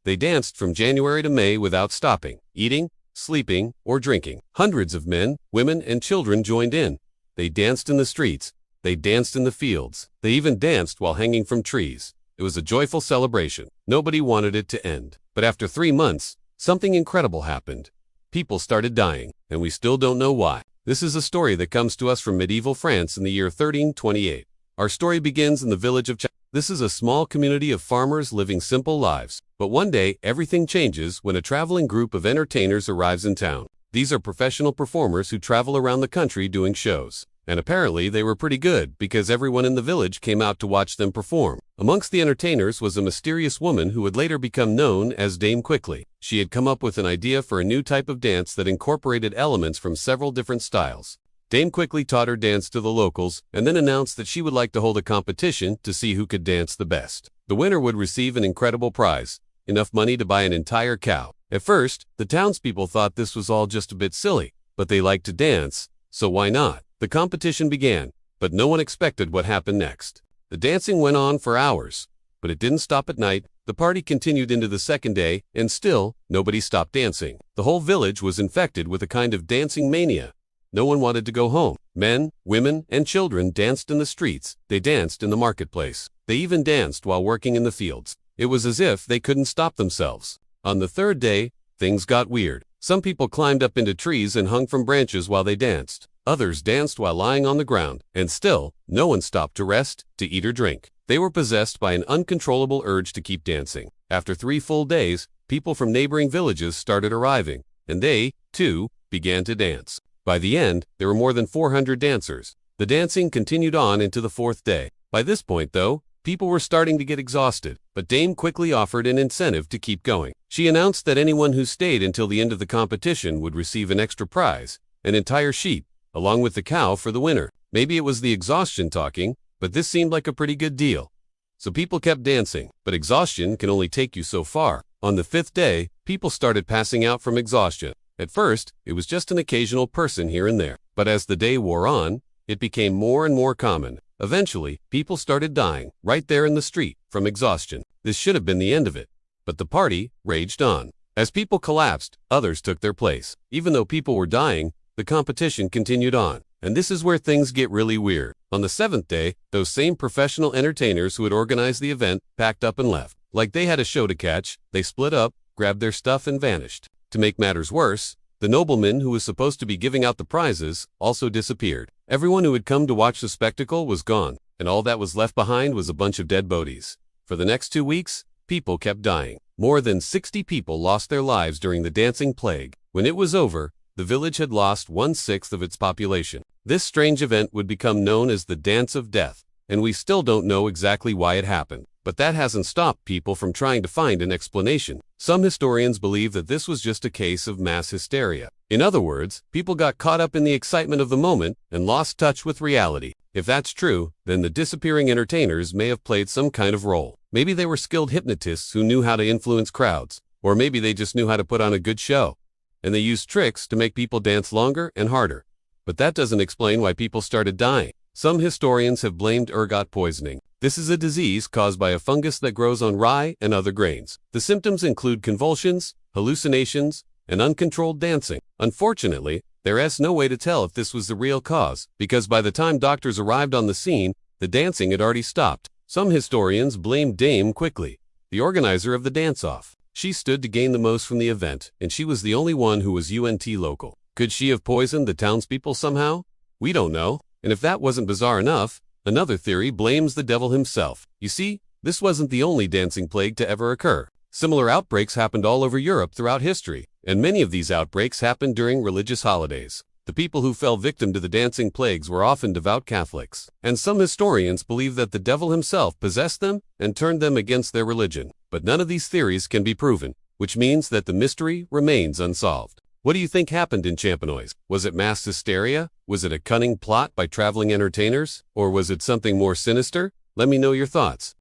They danced from January to May without stopping, eating, sleeping, or drinking. Hundreds of men, women, and children joined in. They danced in the streets. They danced in the fields. They even danced while hanging from trees. It was a joyful celebration. Nobody wanted it to end. But after 3 months, something incredible happened. People started dying, and we still don't know why. This is a story that comes to us from medieval France in the year 1328. Our story begins in the village of This is a small community of farmers living simple lives. But one day, everything changes when a traveling group of entertainers arrives in town. These are professional performers who travel around the country doing shows. And apparently they were pretty good because everyone in the village came out to watch them perform. Amongst the entertainers was a mysterious woman who would later become known as Dame Quickly. She had come up with an idea for a new type of dance that incorporated elements from several different styles. Dame Quickly taught her dance to the locals and then announced that she would like to hold a competition to see who could dance the best. The winner would receive an incredible prize, enough money to buy an entire cow. At first, the townspeople thought this was all just a bit silly, but they liked to dance, so why not? The competition began, but no one expected what happened next. The dancing went on for hours, but it didn't stop at night. The party continued into the second day, and still, nobody stopped dancing. The whole village was infected with a kind of dancing mania. No one wanted to go home. Men, women, and children danced in the streets. They danced in the marketplace. They even danced while working in the fields. It was as if they couldn't stop themselves. On the third day, things got weird. Some people climbed up into trees and hung from branches while they danced. Others danced while lying on the ground, and still, no one stopped to rest, to eat or drink. They were possessed by an uncontrollable urge to keep dancing. After 3 full days, people from neighboring villages started arriving, and they, too, began to dance. By the end, there were more than 400 dancers. The dancing continued on into the 4th day. By this point, though, people were starting to get exhausted, but Dame Quickly offered an incentive to keep going. She announced that anyone who stayed until the end of the competition would receive an extra prize, an entire sheep, along with the cow for the winner. Maybe it was the exhaustion talking, but this seemed like a pretty good deal. So people kept dancing, but exhaustion can only take you so far. On the 5th day, people started passing out from exhaustion. At first, it was just an occasional person here and there, but as the day wore on, it became more and more common. Eventually, people started dying, right there in the street, from exhaustion. This should have been the end of it, but the party raged on. As people collapsed, others took their place. Even though people were dying, the competition continued on, and this is where things get really weird. On the 7th day, those same professional entertainers who had organized the event packed up and left. Like they had a show to catch, they split up, grabbed their stuff, and vanished. To make matters worse, the nobleman who was supposed to be giving out the prizes also disappeared. Everyone who had come to watch the spectacle was gone, and all that was left behind was a bunch of dead bodies. For the next 2 weeks, people kept dying. More than 60 people lost their lives during the dancing plague. When it was over, the village had lost 1/6 of its population. This strange event would become known as the Dance of Death, and we still don't know exactly why it happened. But that hasn't stopped people from trying to find an explanation. Some historians believe that this was just a case of mass hysteria. In other words, people got caught up in the excitement of the moment and lost touch with reality. If that's true, then the disappearing entertainers may have played some kind of role. Maybe they were skilled hypnotists who knew how to influence crowds, or maybe they just knew how to put on a good show, and they used tricks to make people dance longer and harder. But that doesn't explain why people started dying. Some historians have blamed ergot poisoning. This is a disease caused by a fungus that grows on rye and other grains. The symptoms include convulsions, hallucinations, and uncontrolled dancing. Unfortunately, there is no way to tell if this was the real cause, because by the time doctors arrived on the scene, the dancing had already stopped. Some historians blame Dame Quickly, the organizer of the dance-off. She stood to gain the most from the event, and she was the only one who was UNT local. Could she have poisoned the townspeople somehow? We don't know. And if that wasn't bizarre enough, another theory blames the devil himself. You see, this wasn't the only dancing plague to ever occur. Similar outbreaks happened all over Europe throughout history, and many of these outbreaks happened during religious holidays. The people who fell victim to the dancing plagues were often devout Catholics, and some historians believe that the devil himself possessed them and turned them against their religion. But none of these theories can be proven, which means that the mystery remains unsolved. What do you think happened in Champenoise? Was it mass hysteria? Was it a cunning plot by traveling entertainers? Or was it something more sinister? Let me know your thoughts.